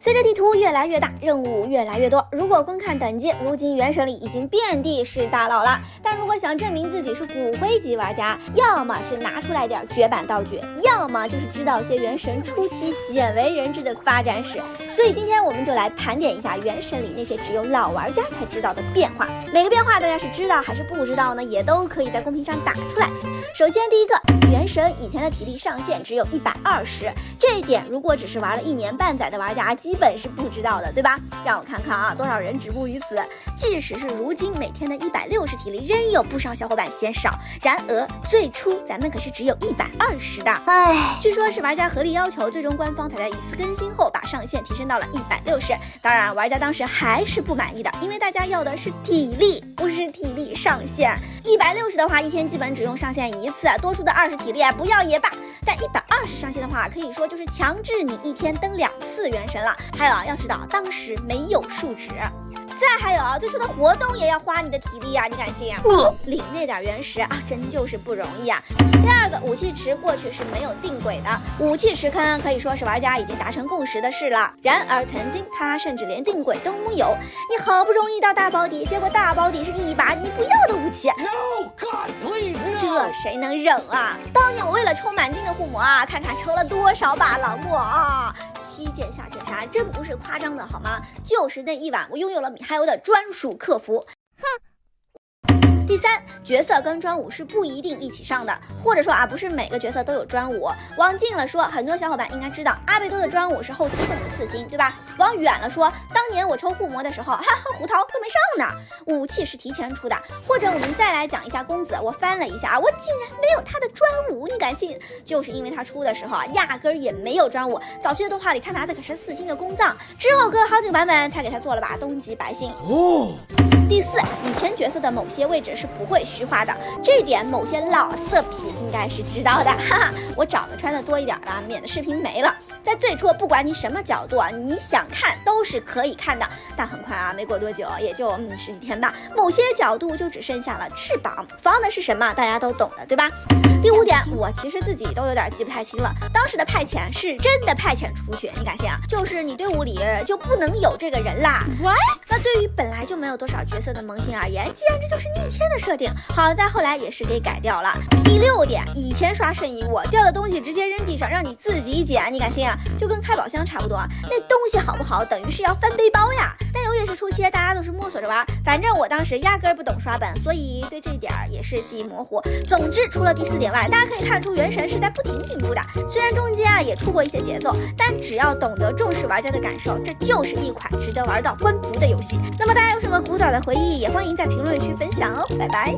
随着地图越来越大，任务越来越多，如果光看等级，如今原神里已经遍地是大佬了。但如果想证明自己是骨灰级玩家，要么是拿出来点绝版道具，要么就是知道些原神初期鲜为人知的发展史。所以今天我们就来盘点一下原神里那些只有老玩家才知道的变化。每个变化大家是知道还是不知道呢？也都可以在公屏上打出来。首先第一个，原神以前的体力上限只有120，这一点如果只是玩了1年半载的玩家基本是不知道的，对吧？让我看看啊，多少人止步于此。即使是如今每天的160体力，仍有不少小伙伴嫌少。然而最初咱们可是只有120的，据说是玩家合力要求，最终官方才在一次更新后把上限提升到了160。当然，玩家当时还是不满意的，因为大家要的是体力，不是体力上限。160的话，一天基本只用上线一次，多出的20体力不要也罢。但120上限的话，可以说就是强制你一天登2次原神了。还有啊，要知道当时没有数值。再还有啊，最初的活动也要花你的体力啊，你敢信啊？领那点原石啊，真就是不容易啊。第二个，武器池过去是没有定轨的，武器池坑可以说是玩家已经达成共识的事了。然而曾经它甚至连定轨都没有，你好不容易到大保底，结果大保底是一把你不要的武器。No, God, please, no. 这谁能忍啊？当年我为了抽满金的护魔啊，看看抽了多少把老莫啊，7件下剑杀，真不是夸张的好吗？就是那一晚，我拥有了米哈游的专属客服。第三，角色跟专武是不一定一起上的，或者说不是每个角色都有专武。往近了说，很多小伙伴应该知道阿贝多的专武是后期送的4星，对吧？往远了说，当年我抽护魔的时候，胡桃都没上呢，武器是提前出的。或者我们再来讲一下公子，我翻了一下，我竟然没有他的专武，你敢信？就是因为他出的时候压根儿也没有专武。早期的动画里他拿的可是4星的公藏，之后隔了好几个版本才给他做了把东极白星。第四，以前角色的某些位置是不会虚化的，这点某些老色批应该是知道的，我找的穿的多一点的，免得视频没了。在最初，不管你什么角度你想看都是可以看的，但很快没过多久，也就10几天吧，某些角度就只剩下了翅膀，防的是什么大家都懂的，对吧？第5点，我其实自己都有点记不太清了，当时的派遣是真的派遣出去，你敢信啊？就是你队伍里就不能有这个人啦。那对于本来就没有多少角色的萌新而言，既然这就是逆天的设定，好在后来也是给改掉了。第6点，以前刷圣遗物掉的东西直接扔地上让你自己捡，你敢信啊？就跟开宝箱差不多，那东西好不好等于是要翻背包呀。但由于是初期，大家都是摸索着玩，反正我当时压根儿不懂刷本，所以对这点也是记忆模糊。总之，除了第4点外，大家可以看出原神是在不停进步的。虽然中间也出过一些节奏，但只要懂得重视玩家的感受，这就是一款值得玩到关服的游戏。那么大家有什么古早的回忆，也欢迎在评论区分享哦，拜拜。